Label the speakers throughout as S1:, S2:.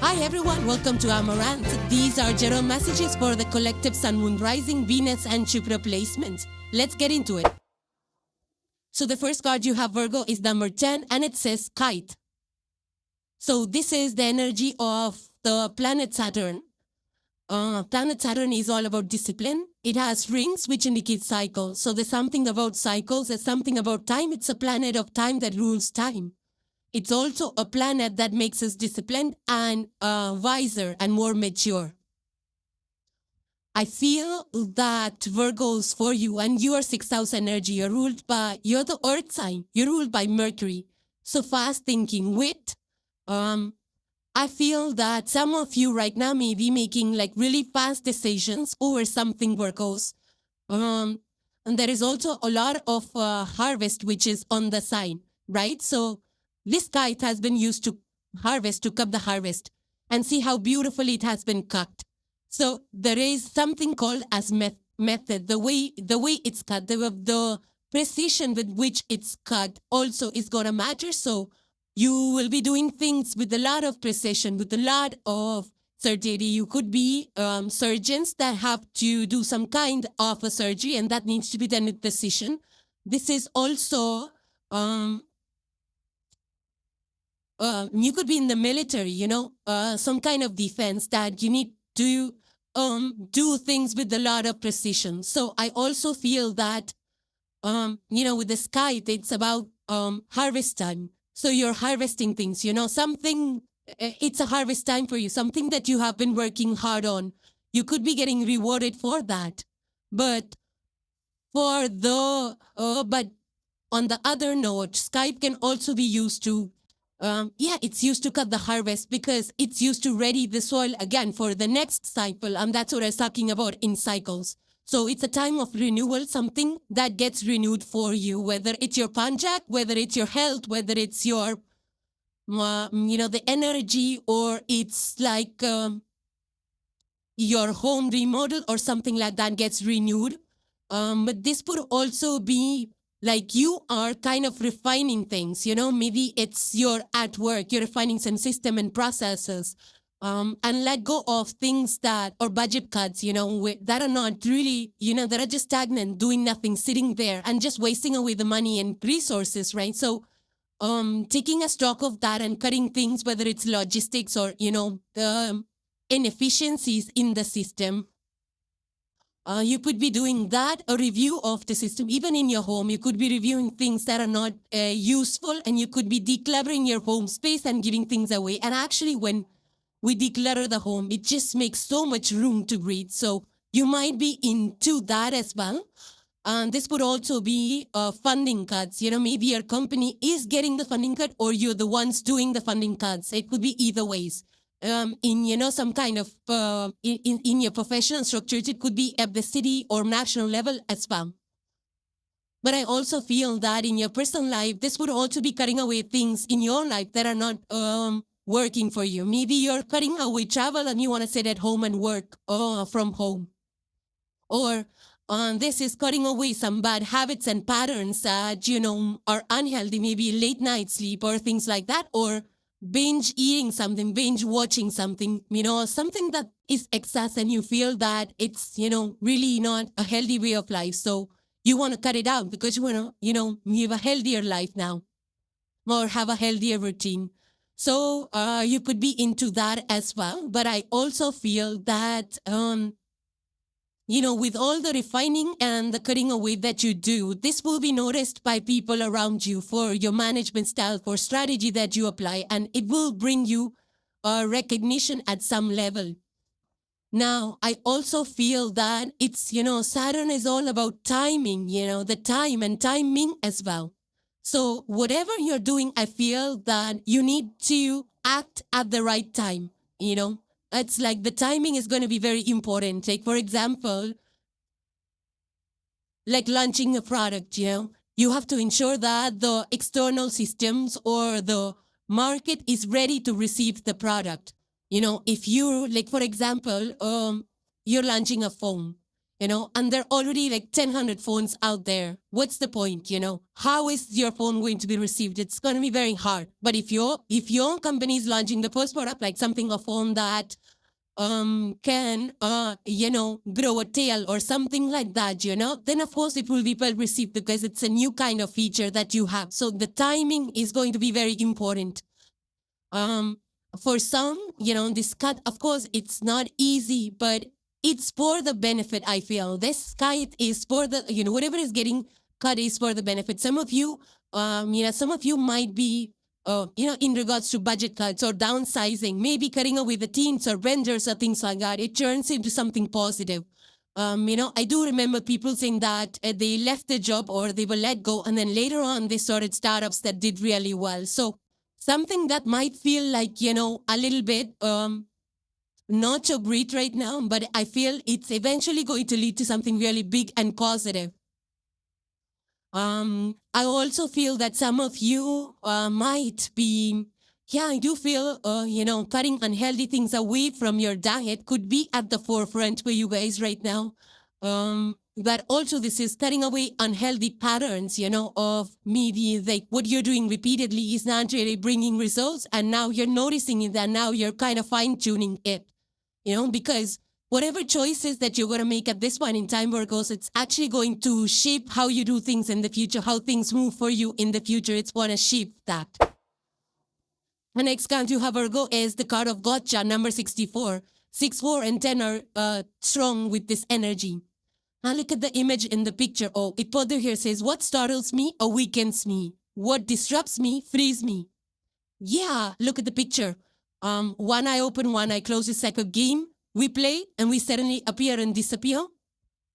S1: Hi everyone, welcome to Amaranth. These are general messages for the collective Sun, Moon, Rising, Venus and Jupiter placements. Let's get into it. So the first card you have, Virgo, is number 10 and it says Kite. So this is the energy of the planet Saturn. Planet Saturn is all about discipline. It has rings which indicate cycles. So there's something about cycles, there's something about time. It's a planet of time that rules time. It's also a planet that makes us disciplined and wiser and more mature. I feel that Virgos for you and your 6th house energy, you're the earth sign, you're ruled by Mercury. So fast thinking, wit. I feel that some of you right now may be making like really fast decisions over something, Virgos. And there is also a lot of harvest which is on the sign, right? So this kite has been used to harvest, to cut the harvest, and see how beautifully it has been cut. So there is something called as method. The way it's cut, the precision with which it's cut also is going to matter. So you will be doing things with a lot of precision, with a lot of surgery. You could be surgeons that have to do some kind of a surgery, and that needs to be done with precision. This is also you could be in the military, some kind of defense that you need to do things with a lot of precision. So I also feel that, with the sky, it's about harvest time. So you're harvesting things, something, it's a harvest time for you, something that you have been working hard on. You could be getting rewarded for that. But but on the other note, Skype can also be used to it's used to cut the harvest because it's used to ready the soil again for the next cycle. And that's what I was talking about in cycles. So it's a time of renewal, something that gets renewed for you, whether it's your panjak, whether it's your health, whether it's your, the energy, or it's like your home remodel or something like that gets renewed. But this would also be like you are kind of refining things, maybe it's you're at work, you're refining some system and processes, and let go of things that, or budget cuts, that are not really, that are just stagnant, doing nothing, sitting there and just wasting away the money and resources, right? So taking a stock of that and cutting things, whether it's logistics or, the inefficiencies in the system. You could be doing that, a review of the system, even in your home. You could be reviewing things that are not useful, and you could be decluttering your home space and giving things away. And actually, when we declutter the home, it just makes so much room to breathe. So you might be into that as well. And this would also be funding cuts. Maybe your company is getting the funding cut, or you're the ones doing the funding cuts. It could be either ways. In some kind of in your professional structures, it could be at the city or national level as well. But I also feel that in your personal life, this would also be cutting away things in your life that are not working for you. Maybe you're cutting away travel and you want to sit at home and work from home. Or this is cutting away some bad habits and patterns that, are unhealthy, maybe late night sleep or things like that, or binge eating something, binge watching something, something that is excess and you feel that it's, really not a healthy way of life. So you want to cut it out because you want to, live a healthier life now or have a healthier routine. So you could be into that as well. But I also feel that, with all the refining and the cutting away that you do, this will be noticed by people around you for your management style, for strategy that you apply, and it will bring you recognition at some level. Now, I also feel that it's, Saturn is all about timing, the time and timing as well. So whatever you're doing, I feel that you need to act at the right time, It's like the timing is going to be very important. Take, for example, like launching a product, you have to ensure that the external systems or the market is ready to receive the product. If you, like, for example, you're launching a phone, and there are already like 1,000 phones out there. What's the point? How is your phone going to be received? It's going to be very hard. But if your company is launching the first product, like something, a phone that can grow a tail or something like that, then of course it will be well received because it's a new kind of feature that you have. So the timing is going to be very important. For some, this cut, of course, it's not easy, but it's for the benefit. I feel this cut is for the, whatever is getting cut is for the benefit. Some of you, some of you might be, in regards to budget cuts or downsizing, maybe cutting away the teams or vendors or things like that. It turns into something positive. I do remember people saying that they left their job or they were let go, and then later on they started startups that did really well. So something that might feel like, a little bit not so great right now, but I feel it's eventually going to lead to something really big and positive. I also feel that some of you might be, I do feel, cutting unhealthy things away from your diet could be at the forefront for you guys right now. But also this is cutting away unhealthy patterns, of maybe like what you're doing repeatedly is not really bringing results. And now you're noticing it, and now you're kind of fine tuning it, because whatever choices that you're going to make at this point in time, Virgos, it's actually going to shape how you do things in the future, how things move for you in the future. It's going to shape that. The next card you have, Virgo, is the card of Gotcha, number 64. 6, 4, and 10 are strong with this energy. Now look at the image in the picture. Oh, it further here says, what startles me awakens me. What disrupts me frees me. Yeah, look at the picture. One eye open, one eye closed. It's like a game we play and we suddenly appear and disappear.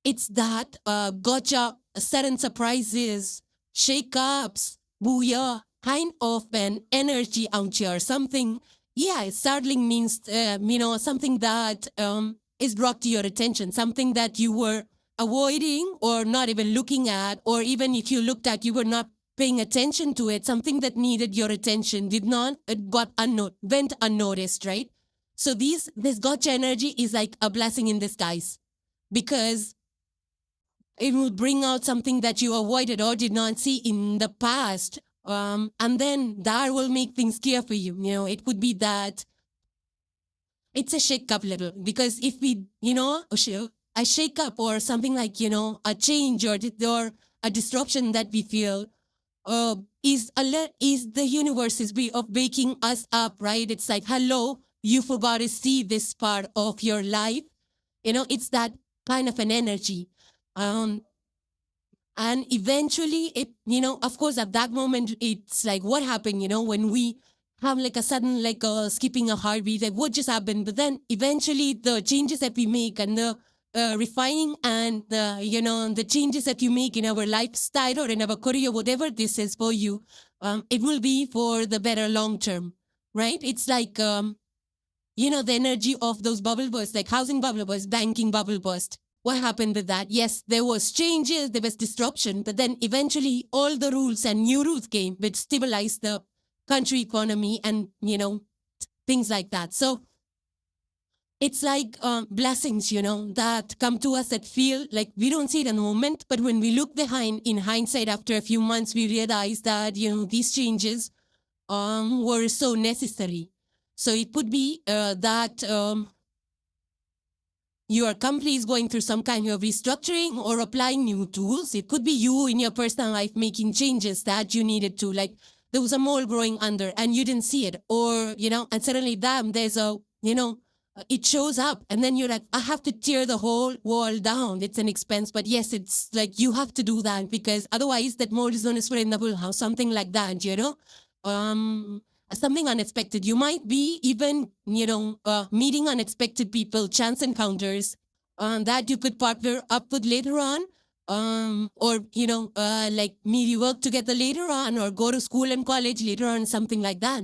S1: It's that gotcha, sudden surprises, shake-ups, booyah, kind of an energy out here. Something, startling means, something that is brought to your attention, something that you were avoiding or not even looking at, or even if you looked at, you were not paying attention to it, something that needed your attention, went unnoticed, right? So this gotcha energy is like a blessing in disguise, because it will bring out something that you avoided or did not see in the past. And then that will make things clear for you. It would be that it's a shake up little, because if we, a shake up or something like, a change or a disruption that we feel, is the universe's way of waking us up, right? It's like, hello, you forgot to see this part of your life. It's that kind of an energy. And eventually it, of course, at that moment, it's like, what happened, when we have like a sudden, like skipping a heartbeat, like what just happened? But then eventually the changes that we make and the refining and the changes that you make in our lifestyle or in our career, whatever this is for you, it will be for the better long term, right? It's like, the energy of those bubble bursts, like housing bubble burst, banking bubble burst. What happened with that? Yes, there was changes, there was disruption, but then eventually all the rules and new rules came which stabilized the country economy and, things like that. So it's like blessings, that come to us that feel like we don't see it in the moment, but when we look behind in hindsight after a few months, we realize that, these changes were so necessary. So it could be that your company is going through some kind of restructuring or applying new tools. It could be you in your personal life making changes that you needed to, like there was a mole growing under and you didn't see it, or, and suddenly there's a, it shows up and then you're like, I have to tear the whole wall down. It's an expense, but yes, it's like you have to do that because otherwise that mold is going to spread in the whole house, something like that, something unexpected. You might be even, meeting unexpected people, chance encounters that you could partner up with later on, or, like maybe work together later on or go to school and college later on, something like that.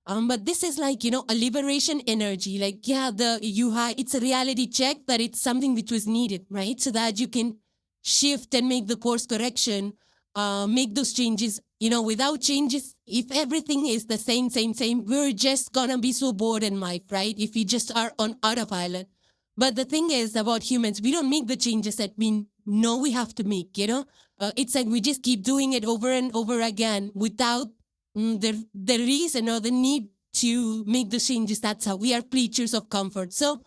S1: But this is like, a liberation energy. Like, it's a reality check that it's something which was needed, right? So that you can shift and make the course correction, make those changes. Without changes, if everything is the same, we're just gonna be so bored in life, right? If we just are on autopilot. But the thing is about humans, we don't make the changes that we know we have to make, it's like we just keep doing it over and over again without the reason or the need to make the changes. That's how we are creatures of comfort. So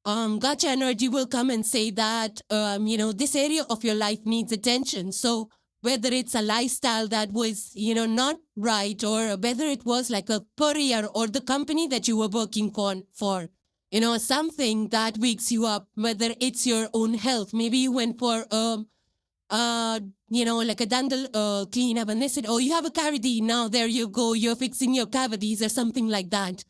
S1: gotcha energy will come and say that, this area of your life needs attention. So whether it's a lifestyle that was, not right, or whether it was like a career or the company that you were working for, something that wakes you up, whether it's your own health. Maybe you went for, like a dental cleanup, and they said, oh, you have a cavity. Now there you go. You're fixing your cavities or something like that.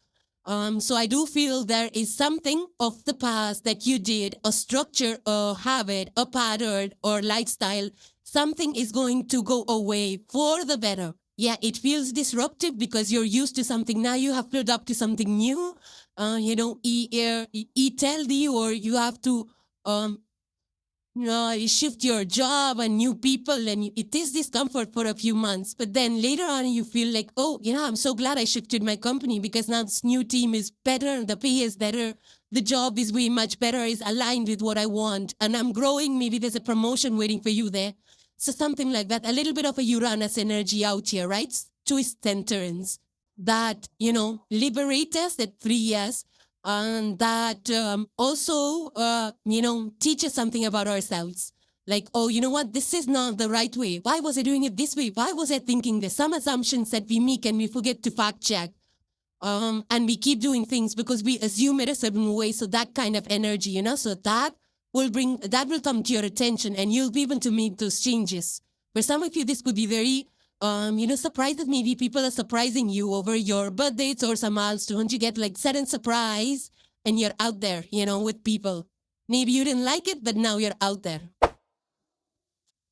S1: So I do feel there is something of the past that you did, a structure, a habit, a pattern, or lifestyle. Something is going to go away for the better. Yeah, it feels disruptive because you're used to something. Now you have to adapt to something new. Eat healthy, or you have to you shift your job and new people, and it is discomfort for a few months. But then later on, you feel like, oh, I'm so glad I shifted my company because now this new team is better, the pay is better, the job is way much better, is aligned with what I want, and I'm growing. Maybe there's a promotion waiting for you there. So something like that, a little bit of a Uranus energy out here, right? Twists and turns that, liberate us, that free us, and that also, teaches something about ourselves. Like, oh, you know what? This is not the right way. Why was I doing it this way? Why was I thinking this? Some assumptions that we make and we forget to fact check. And we keep doing things because we assume it a certain way. So that kind of energy, so that will come to your attention, and you'll be able to make those changes. For some of you, this could be very surprises. Maybe people are surprising you over your birthdays or some milestones. You get like sudden surprise and you're out there, with people. Maybe you didn't like it, but now you're out there.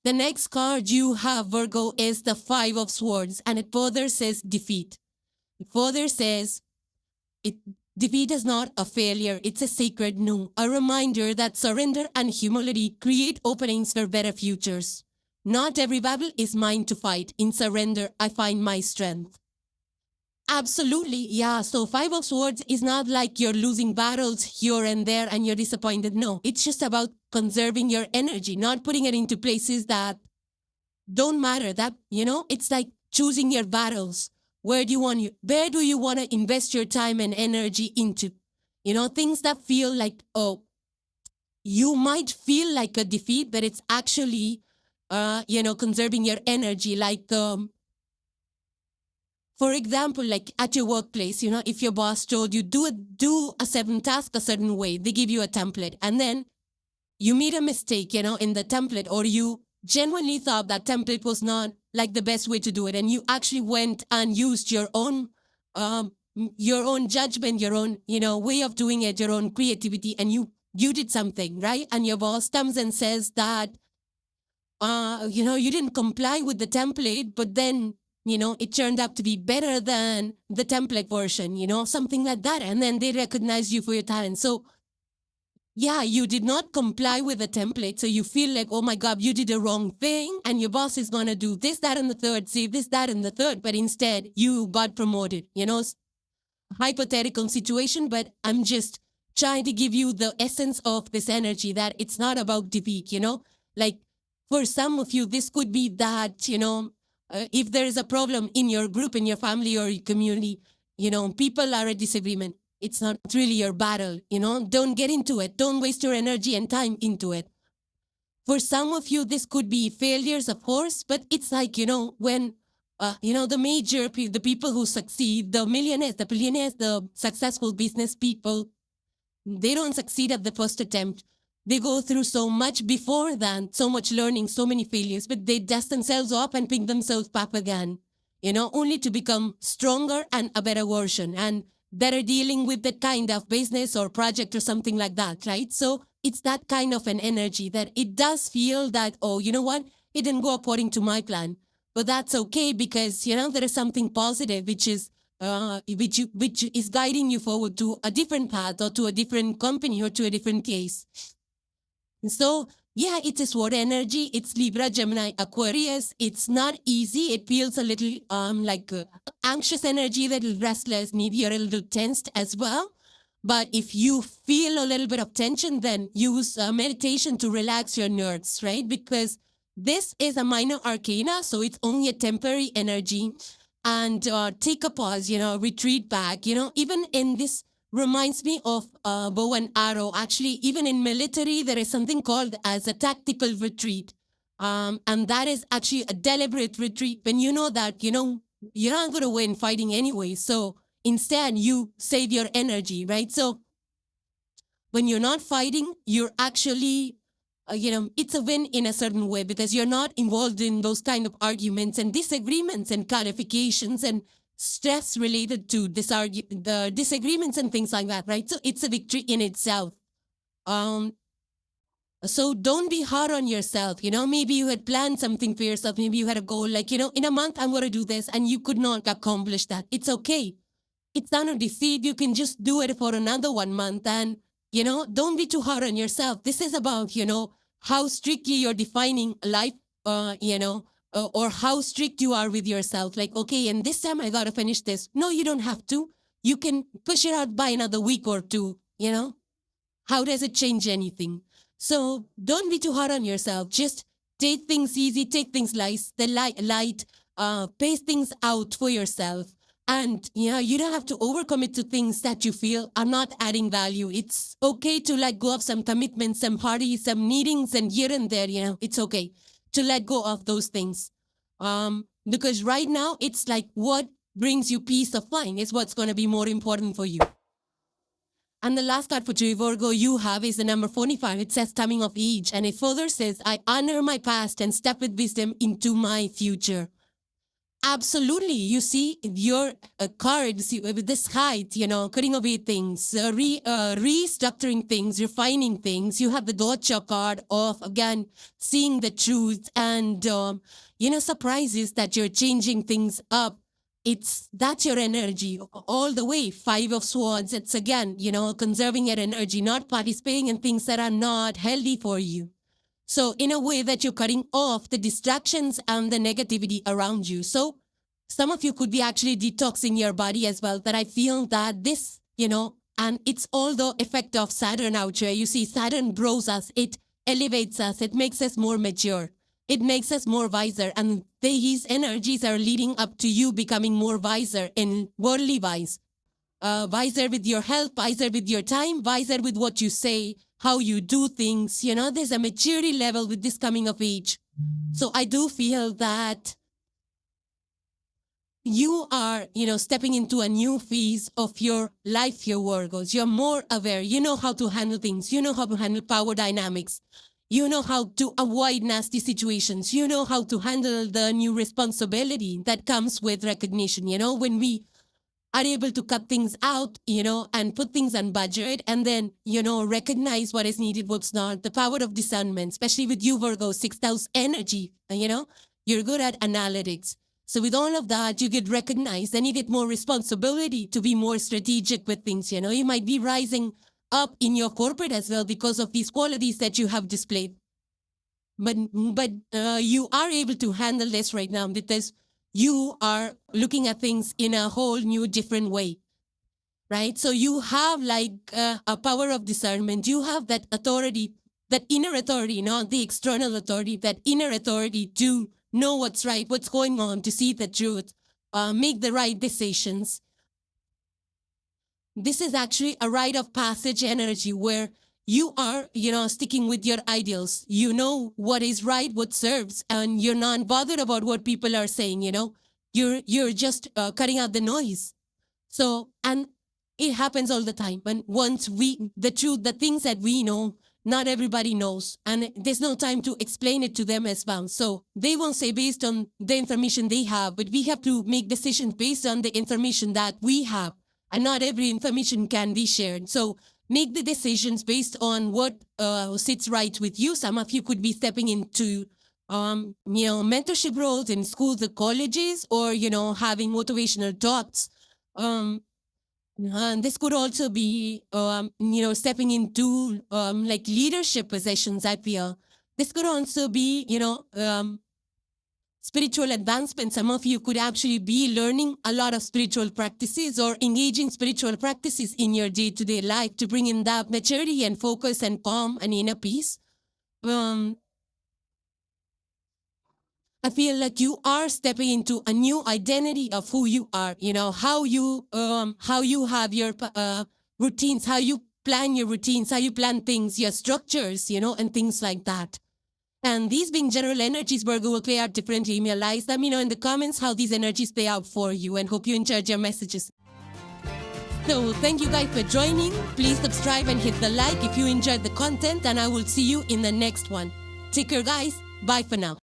S1: The next card you have, Virgo, is the Five of Swords, and it further says defeat. It further says defeat is not a failure. It's a sacred no, a reminder that surrender and humility create openings for better futures. Not every battle is mine to fight. In surrender, I find my strength. Absolutely, yeah. So Five of Swords is not like you're losing battles here and there and you're disappointed. No, it's just about conserving your energy, not putting it into places that don't matter. That, it's like choosing your battles. Where do you want to invest your time and energy into? Things that feel like, oh, you might feel like a defeat, but it's actually conserving your energy. Like, for example, like at your workplace, if your boss told you do a certain task a certain way, they give you a template, and then you made a mistake, in the template, or you genuinely thought that template was not like the best way to do it, and you actually went and used your own judgment, your own, way of doing it, your own creativity, and you did something, right? And your boss comes and says that, you didn't comply with the template, but then, it turned out to be better than the template version, something like that. And then they recognize you for your talent. So yeah, you did not comply with the template. So you feel like, oh my God, you did the wrong thing. And your boss is going to do this, that, and the third, say this, that, and the third. But instead you got promoted, hypothetical situation, but I'm just trying to give you the essence of this energy, that it's not about defeat, like for some of you, this could be that, if there is a problem in your group, in your family or your community, people are at disagreement. It's not really your battle, don't get into it. Don't waste your energy and time into it. For some of you, this could be failures, of course, but it's like, when the people who succeed, the millionaires, the billionaires, the successful business people, they don't succeed at the first attempt. They go through so much before that, so much learning, so many failures, but they dust themselves off and pick themselves up again, only to become stronger and a better version and better dealing with that kind of business or project or something like that, right? So it's that kind of an energy that it does feel that, oh, you know what? It didn't go according to my plan, but that's okay because, there is something positive, which is which is guiding you forward to a different path or to a different company or to a different case. So yeah, it is what energy. It's Libra, Gemini, Aquarius. It's not easy. It feels a little like anxious energy, a little restless. Maybe you're a little tensed as well. But if you feel a little bit of tension, then use meditation to relax your nerves, right? Because this is a minor arcana, so it's only a temporary energy. And take a pause, retreat back. Even in this reminds me of bow and arrow. Actually, even in military, there is something called as a tactical retreat. And that is actually a deliberate retreat when you know that, you're not going to win fighting anyway. So instead, you save your energy, right? So when you're not fighting, you're actually, it's a win in a certain way because you're not involved in those kind of arguments and disagreements and clarifications and stress related to the disagreements and things like that, right? So it's a victory in itself. So don't be hard on yourself. Maybe you had planned something for yourself. Maybe you had a goal like, in a month, I'm going to do this, and you could not accomplish that. It's okay. It's not a defeat. You can just do it for another 1 month. And, don't be too hard on yourself. This is about, how strictly you're defining life, or how strict you are with yourself. Like, okay, and this time I got to finish this. No, you don't have to. You can push it out by another week or two, How does it change anything? So don't be too hard on yourself. Just take things easy, take things light, pace things out for yourself. And you don't have to overcommit to things that you feel are not adding value. It's okay to let go of some commitments, some parties, some meetings, and here and there, it's okay to let go of those things. Because right now it's like what brings you peace of mind is what's going to be more important for you. And the last card for Virgo you have is the number 45. It says timing of age. And it further says, I honor my past and step with wisdom into my future. Absolutely. You see your cards with this height, cutting away things, restructuring things, refining things. You have the gotcha card of, again, seeing the truth and, surprises that you're changing things up. That's your energy all the way. 5 of Swords. It's again, conserving your energy, not participating in things that are not healthy for you. So in a way that you're cutting off the distractions and the negativity around you. So some of you could be actually detoxing your body as well. That I feel that this, and it's all the effect of Saturn out here. You see, Saturn grows us. It elevates us. It makes us more mature. It makes us more wiser. And these energies are leading up to you becoming more wiser in worldly wise. Wiser with your health, wiser with your time, wiser with what you say, how you do things. There's a maturity level with this coming of age. So I do feel that you are, stepping into a new phase of your life here, Virgos. You're more aware. You know how to handle things. You know how to handle power dynamics. You know how to avoid nasty situations. You know how to handle the new responsibility that comes with recognition. When we are able to cut things out, and put things on budget and then, recognize what is needed, what's not. The power of discernment, especially with you, Virgo, 6th house energy, you're good at analytics. So with all of that, you get recognized and you get more responsibility to be more strategic with things. You might be rising up in your corporate as well because of these qualities that you have displayed. But you are able to handle this right now because you are looking at things in a whole new different way, right? So you have like a power of discernment. You have that authority, that inner authority, not the external authority, that inner authority to know what's right, what's going on, to see the truth, make the right decisions. This is actually a rite of passage energy where you are, sticking with your ideals. You know what is right, what serves, and you're not bothered about what people are saying, You're just cutting out the noise. So, and it happens all the time. But once the truth, the things that we know, not everybody knows. And there's no time to explain it to them as well. So they won't say based on the information they have, but we have to make decisions based on the information that we have. And not every information can be shared. So make the decisions based on what sits right with you. Some of you could be stepping into mentorship roles in schools or colleges, or, having motivational talks. And this could also be, stepping into like leadership positions, I feel. This could also be, spiritual advancement. Some of you could actually be learning a lot of spiritual practices or engaging spiritual practices in your day-to-day life to bring in that maturity and focus and calm and inner peace. I feel like you are stepping into a new identity of who you are. You know, how you have your routines, how you plan your routines, how you plan things, your structures, you know, and things like that. And these being general energies, Virgo, will play out differently in your lives. Let me know in the comments how these energies play out for you, and hope you enjoyed your messages. So thank you guys for joining. Please subscribe and hit the like if you enjoyed the content, and I will see you in the next one. Take care, guys. Bye for now.